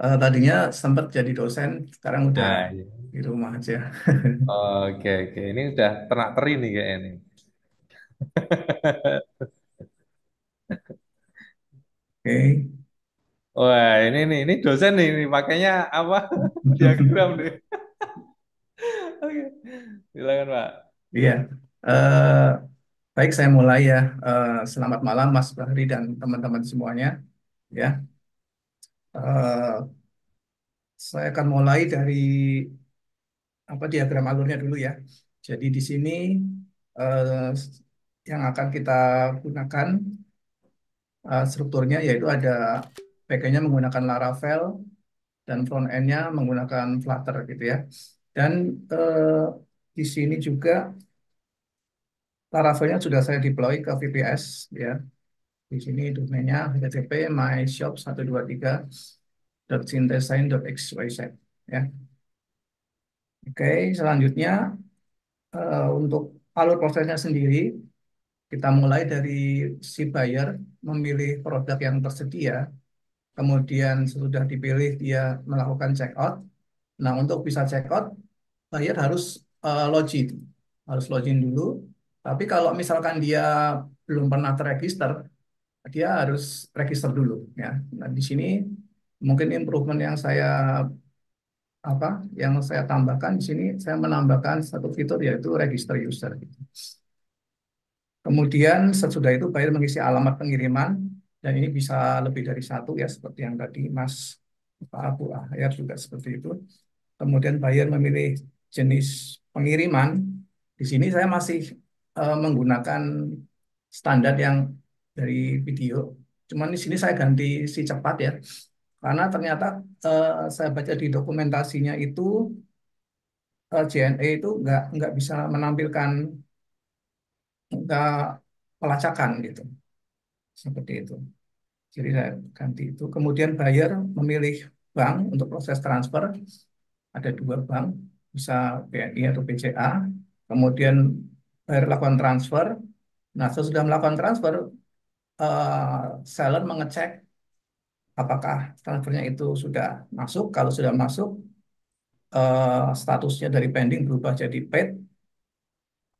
Tadinya sempat jadi dosen, sekarang udah Ah, iya. di rumah aja. Oke, oke. Ini udah ternak teri nih kayaknya nih. Oke. Wah, ini dosen nih, ini pakainya apa? Diagram nih. Oke, silakan Pak. Iya. Eh, Baik, saya mulai ya. Selamat malam Mas Bahri dan teman-teman semuanya. Ya, Eh, saya akan mulai dari apa diagram alurnya dulu ya. Jadi di sini eh, yang akan kita gunakan strukturnya yaitu ada backend-nya menggunakan Laravel dan front end-nya menggunakan Flutter gitu ya. Dan di sini juga Laravel-nya sudah saya deploy ke VPS ya. Di sini domainnya http myshop123.syndesign.xyz ya. Oke, selanjutnya untuk alur prosesnya sendiri kita mulai dari si buyer memilih produk yang tersedia, kemudian sesudah dipilih dia melakukan check out. Nah, untuk bisa check out, buyer harus login dulu. Tapi kalau misalkan dia belum pernah terregister, dia harus register dulu ya. Nah, di sini mungkin improvement yang apa yang saya tambahkan di sini saya menambahkan satu fitur yaitu register user. Kemudian sesudah itu buyer mengisi alamat pengiriman dan ini bisa lebih dari satu ya seperti yang tadi Mas Pak Abu Ahyar juga seperti itu. Kemudian buyer memilih jenis pengiriman. Di sini saya masih menggunakan standar yang dari video. Cuman di sini saya ganti si cepat ya. Karena ternyata saya baca di dokumentasinya itu JNE itu nggak bisa menampilkan nggak pelacakan gitu. Seperti itu. Jadi saya ganti itu. Kemudian buyer memilih bank untuk proses transfer. Ada dua bank, bisa BNI atau BCA. Kemudian buyer lakukan transfer. Nah, sesudah melakukan transfer, seller mengecek apakah transfernya itu sudah masuk. Kalau sudah masuk, statusnya dari pending berubah jadi paid.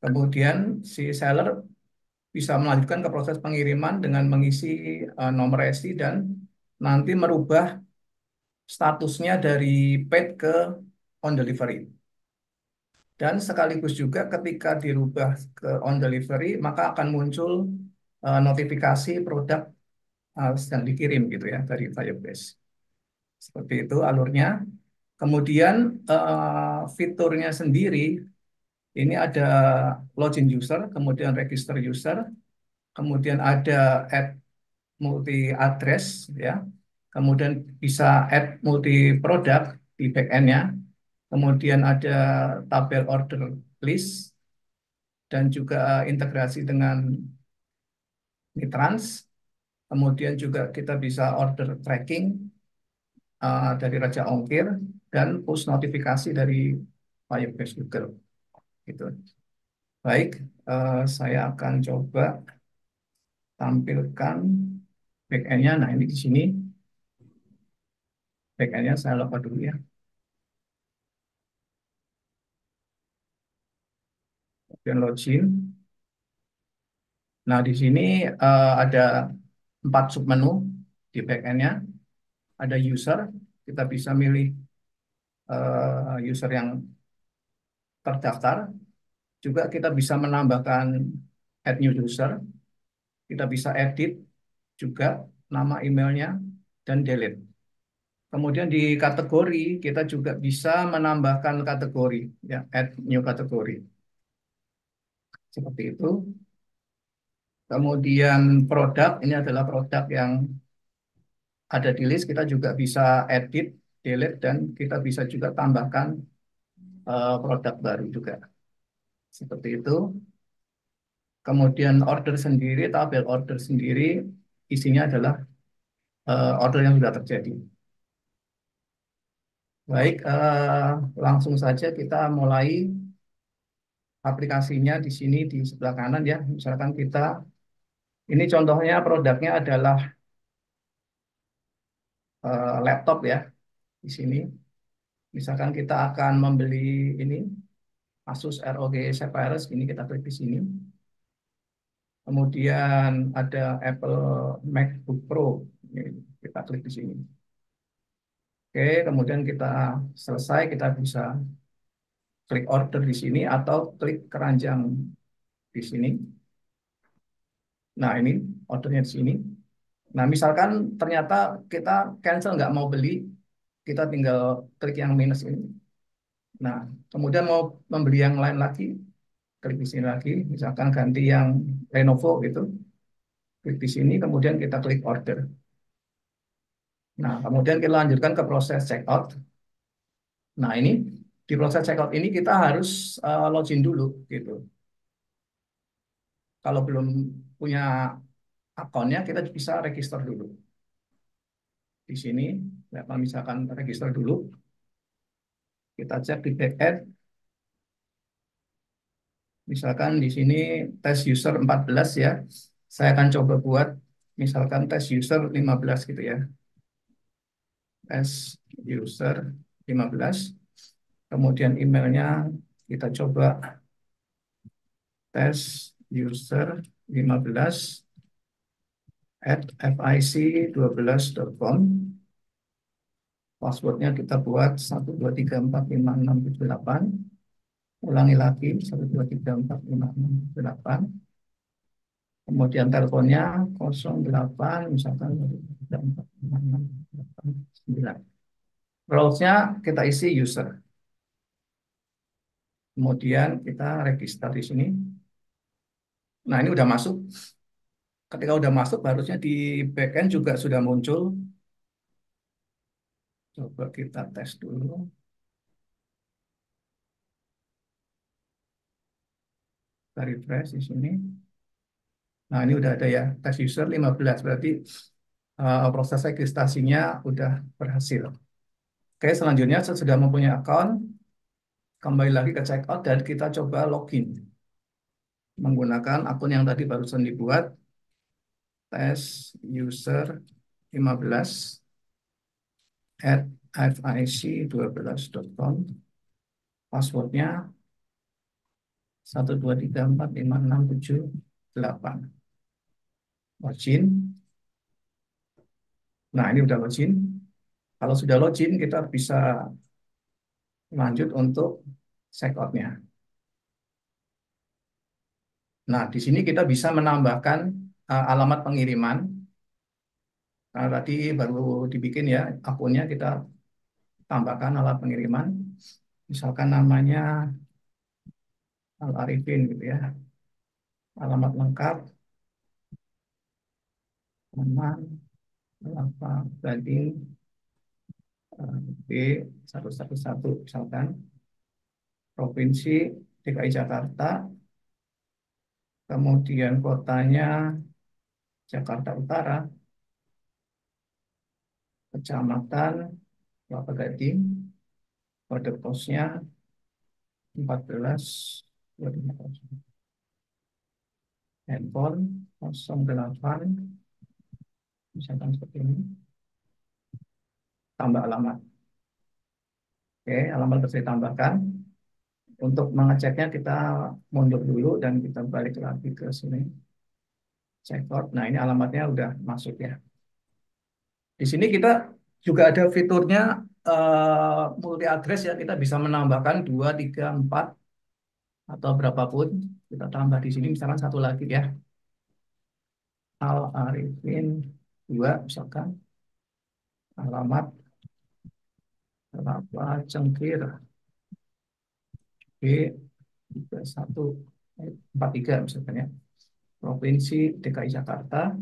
Kemudian si seller bisa melanjutkan ke proses pengiriman dengan mengisi nomor resi dan nanti merubah statusnya dari paid ke on delivery. Dan sekaligus juga ketika dirubah ke on delivery, maka akan muncul notifikasi produk sedang dikirim gitu ya dari Firebase. Seperti itu alurnya. Kemudian fiturnya sendiri ini ada login user, kemudian register user, kemudian ada add multi address ya, kemudian bisa add multi product di backend-nya, kemudian ada tabel order list dan juga integrasi dengan Mitrans, kemudian juga kita bisa order tracking dari Raja Ongkir dan push notifikasi dari Firebase Google gitu. Baik, saya akan coba tampilkan backend-nya. Nah, ini di sini backend-nya saya lupa dulu ya. Kemudian login. Nah, di sini ada 4 submenu di backend-nya. Ada user, kita bisa milih user yang terdaftar. Juga kita bisa menambahkan add new user. Kita bisa edit juga nama emailnya dan delete. Kemudian di kategori kita juga bisa menambahkan kategori, ya, add new kategori. Seperti itu. Kemudian produk, ini adalah produk yang ada di list, kita juga bisa edit, delete, dan kita bisa juga tambahkan produk baru juga. Seperti itu. Kemudian order sendiri, tabel order sendiri, isinya adalah order yang sudah terjadi. Baik, langsung saja kita mulai aplikasinya di sini di sebelah kanan ya. Misalkan kita, ini contohnya produknya adalah laptop ya. di sini. Misalkan kita akan membeli ini Asus ROG Zephyrus, ini kita klik di sini. Kemudian ada Apple MacBook Pro, ini kita klik di sini. Oke, kemudian kita selesai, kita bisa klik order di sini atau klik keranjang di sini. Nah, ini ordernya di sini. Nah, misalkan ternyata kita cancel nggak mau beli, kita tinggal klik yang minus ini. Nah, kemudian mau membeli yang lain lagi, klik di sini lagi. Misalkan ganti yang Lenovo gitu, klik di sini, kemudian kita klik order. Nah, kemudian kita lanjutkan ke proses checkout. Nah, ini di proses checkout ini kita harus login dulu gitu. Kalau belum punya akunnya, kita bisa register dulu. Di sini, ya, misalkan register dulu, kita cek di backend. Misalkan di sini tes user 14 ya. Saya akan coba buat misalkan tes user 15 gitu ya. Tes user 15. Kemudian emailnya kita coba tes user 15 at fic12.com. Passwordnya kita buat 123456778. Ulangi lagi 123456778. Kemudian teleponnya 08 misalkan 123456778. Roles-nya kita isi user. Kemudian kita register di sini. Nah, ini udah masuk. Ketika udah masuk, harusnya di backend juga sudah muncul. Coba kita tes dulu. Kita refresh di sini. Nah, ini udah ada ya, tes user 15. Berarti proses registrasinya udah berhasil. Oke, selanjutnya sesudah mempunyai account, kembali lagi ke checkout dan kita coba login. Menggunakan akun yang tadi barusan dibuat, tes user 15 at fic12.com. Passwordnya 123456778. Login. Nah, ini udah login. Kalau sudah login, kita bisa lanjut untuk checkout-nya. Nah, di sini kita bisa menambahkan alamat pengiriman. Nah, tadi baru dibikin ya akunnya, kita tambahkan alamat pengiriman. Misalkan namanya Al Arifin gitu ya. Alamat lengkap, nama, apa, Gading, B111 misalkan. Provinsi DKI Jakarta, kemudian kotanya Jakarta Utara, kecamatan Kelapa Gading, kode posnya 14 250. Handphone 08 misalkan seperti ini, tambah alamat. Oke, alamat harus ditambahkan. Untuk mengeceknya kita mundur dulu dan kita balik lagi ke sini. Checkout. Nah, ini alamatnya udah masuk ya. Di sini kita juga ada fiturnya multi address ya. Kita bisa menambahkan 2, 3, 4 atau berapapun. Kita tambah di sini misalkan satu lagi ya. Al Arifin 2 misalkan. Alamat Kelapa Cengkir B3143 misalkan ya. Provinsi DKI Jakarta,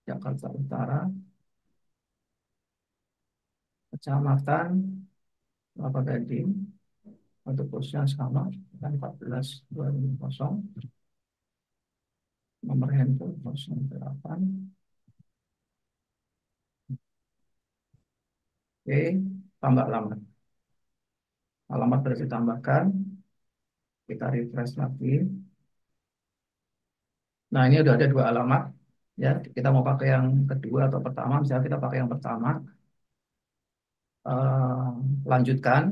Jakarta Utara, kecamatan Kelapa Gading, untuk posnya sama dan 14250, nomor handphone 08. Oke, tambah alamat. Alamat sudah ditambahkan. Kita refresh lagi. Nah, ini udah ada dua alamat. Ya, kita mau pakai yang kedua atau pertama. Misalnya kita pakai yang pertama. eh, lanjutkan.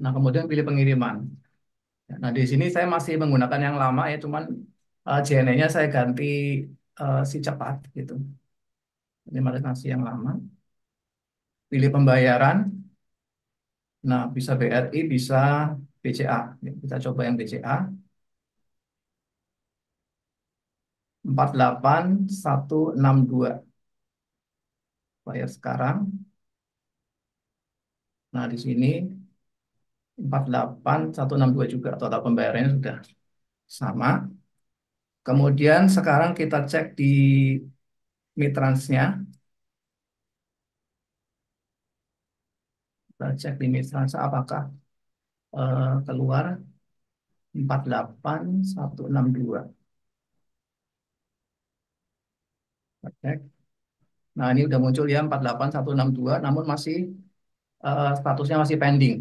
Nah, kemudian pilih pengiriman. Nah, di sini saya masih menggunakan yang lama ya, cuman JNE-nya saya ganti si cepat gitu. Ini nasi yang lama. Pilih pembayaran. Nah, bisa BRI, bisa BCA. Ya, kita coba yang BCA. 48162 bayar sekarang. Nah, di sini 48162 juga total pembayarannya sudah sama. Kemudian sekarang kita cek di Mitransnya. Kita cek di Mitrans apakah keluar 48162. Kita cek. Nah, ini udah muncul ya 48162, namun masih statusnya masih pending.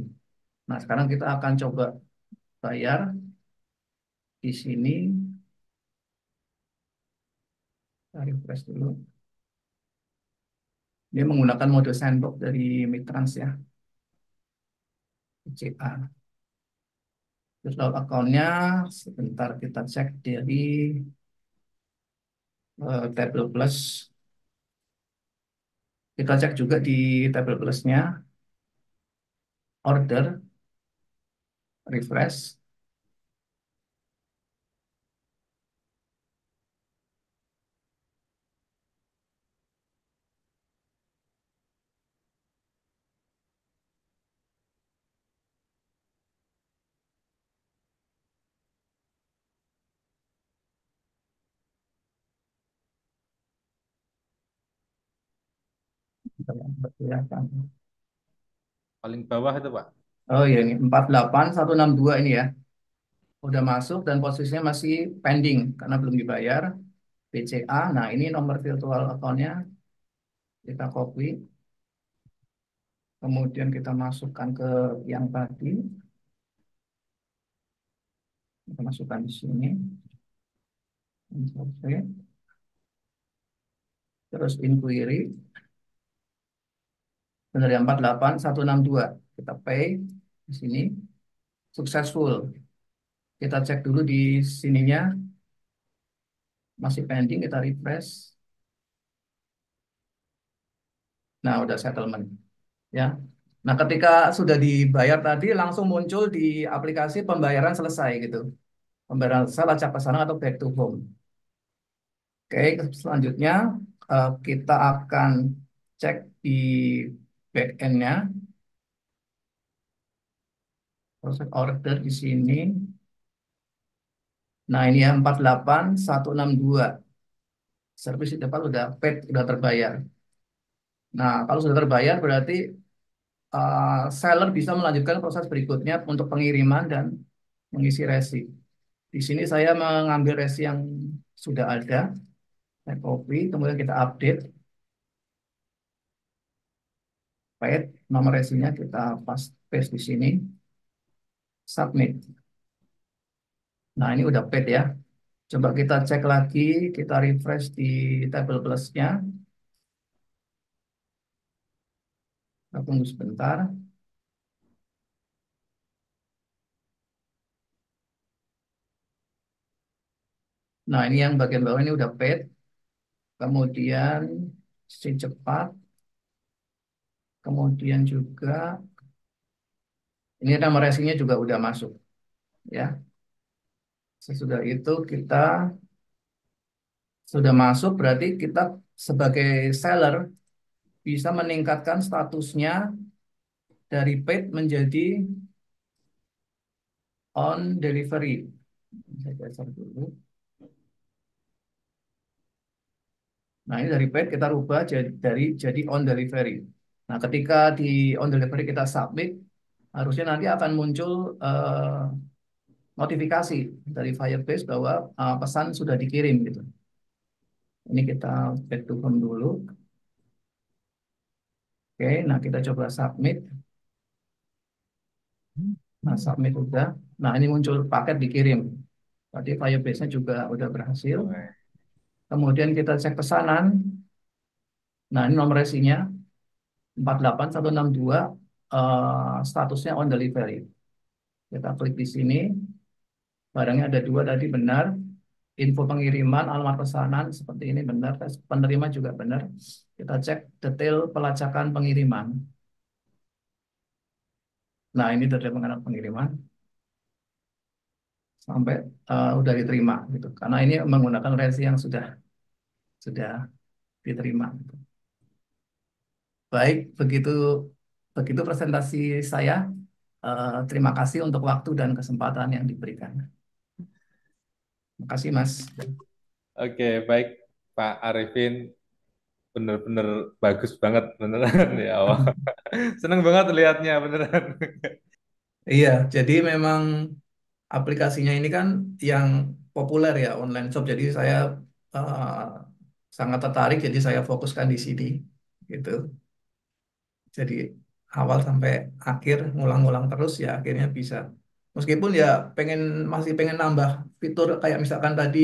Nah, sekarang kita akan coba bayar di sini. Kita refresh dulu. Dia menggunakan mode sandbox dari Mitrans ya, CA. Terus laut akunnya, sebentar kita cek dari table plus. Kita cek juga di table plusnya, order, refresh. Kita lihat kelihatan. Paling bawah itu Pak. Oh iya, ini 48162 ini ya. Udah masuk dan posisinya masih pending karena belum dibayar. BCA, nah ini nomor virtual account-nya kita copy. Kemudian kita masukkan ke yang tadi. Kita masukkan di sini. Oke. Terus inquiry. Benar ya 48162. Kita pay di sini. Successful. Kita cek dulu di sininya. Masih pending, kita refresh. Nah, udah settlement. Ya. Nah, ketika sudah dibayar tadi, langsung muncul di aplikasi pembayaran selesai gitu. Pembayaran selesai, lacak pesanan atau back to home. Oke, selanjutnya kita akan cek di back end-nya. Proses order di sini. Nah, ini ya 48162. Servis di depan udah paid, udah terbayar. Nah, kalau sudah terbayar berarti seller bisa melanjutkan proses berikutnya untuk pengiriman dan mengisi resi. Di sini saya mengambil resi yang sudah ada, saya copy, kemudian kita update, paste, nomor resinya kita paste di sini, submit. Nah, ini udah paid ya. Coba kita cek lagi, kita refresh di table plus-nya. Kita tunggu sebentar. Nah, ini yang bagian bawah ini udah paid. Kemudian si cepat. Kemudian juga ini nama resinya juga udah masuk ya. Sesudah itu kita sudah masuk berarti kita sebagai seller bisa meningkatkan statusnya dari paid menjadi on delivery. Saya geser dulu. Nah, ini dari paid kita rubah jadi on delivery. Nah, ketika di on delivery kita submit, harusnya nanti akan muncul notifikasi dari Firebase bahwa pesan sudah dikirim gitu. Ini kita back to home dulu. Oke, nah kita coba submit. Nah, submit udah. Nah, ini muncul paket dikirim. Berarti Firebase-nya juga udah berhasil. Oke. Kemudian kita cek pesanan. Nah, ini nomor resinya. 48162 statusnya on delivery. Kita klik di sini, barangnya ada dua tadi benar. Info pengiriman, alamat pesanan seperti ini benar. Penerima juga benar. Kita cek detail pelacakan pengiriman. Nah, ini detail pengiriman sampai udah diterima gitu. Karena ini menggunakan resi yang sudah diterima. Baik, begitu begitu presentasi saya. Terima kasih untuk waktu dan kesempatan yang diberikan. Terima kasih, Mas. Oke, baik Pak Arifin, bener-bener bagus banget beneran ya Allah. Seneng banget lihatnya beneran. Iya, jadi memang aplikasinya ini kan yang populer ya, online shop. Jadi saya eh, sangat tertarik, jadi saya fokuskan di sini. Gitu. Jadi awal sampai akhir ngulang-ngulang terus ya akhirnya bisa. Meskipun ya masih pengen nambah fitur kayak misalkan tadi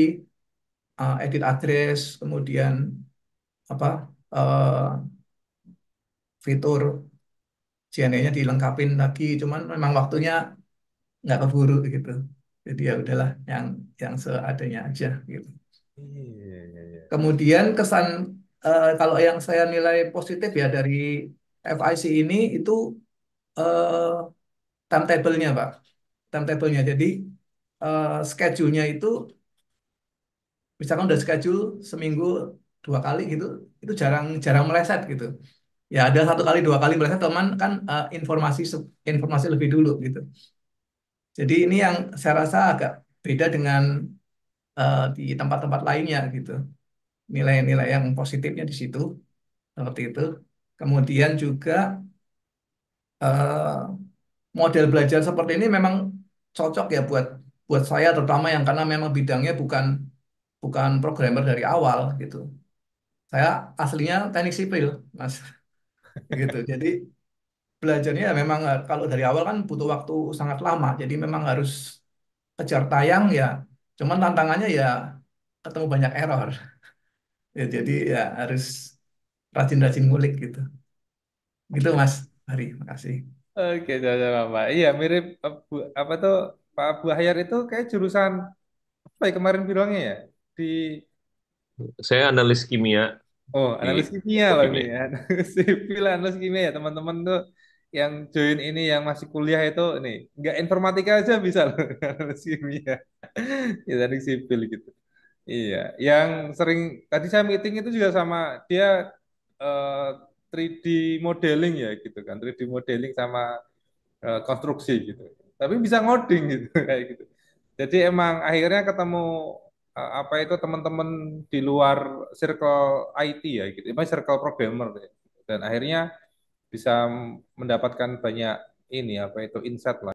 edit address, kemudian apa fitur JNE-nya dilengkapin lagi, cuman memang waktunya nggak keburu gitu. Jadi ya udahlah yang seadanya aja gitu. Iya, iya, iya. Kemudian kesan kalau yang saya nilai positif ya dari FIC ini itu eh, timetable-nya Pak. Timetable-nya. Jadi schedule-nya itu misalkan udah schedule seminggu dua kali gitu, itu jarang jarang meleset gitu. Ya ada satu kali dua kali meleset teman kan informasi lebih dulu gitu. Jadi ini yang saya rasa agak beda dengan di tempat-tempat lainnya gitu. Nilai-nilai yang positifnya di situ seperti itu. Kemudian juga eh, model belajar seperti ini memang cocok ya buat buat saya terutama yang karena memang bidangnya bukan bukan programmer dari awal gitu. Saya aslinya teknik sipil, Mas. Gitu. Jadi belajarnya ya memang kalau dari awal kan butuh waktu sangat lama. Jadi memang harus kejar tayang ya. Cuman tantangannya ya ketemu banyak error. Ya, jadi ya harus rajin-rajin ngulik gitu. Gitu Mas Hari, makasih. Oke, sama Pak. Iya, mirip apa tuh Pak Bahyar itu kayak jurusan apa ya kemarin bilangnya ya? Di Saya analis kimia Oh, di analis kimia loh ini Petrokimia. ya. Sipil analis kimia ya, teman-teman tuh yang join ini yang masih kuliah itu nih, nggak informatika aja bisa loh analis kimia. Ya, teknik sipil gitu. Iya, yang sering tadi saya meeting itu juga sama dia eh, 3D modeling ya gitu kan, 3D modeling sama konstruksi gitu. Tapi bisa ngoding gitu kayak gitu. Jadi emang akhirnya ketemu apa itu teman-teman di luar circle IT ya gitu, emang circle programmer ya. Dan akhirnya bisa mendapatkan banyak ini apa itu insight lah.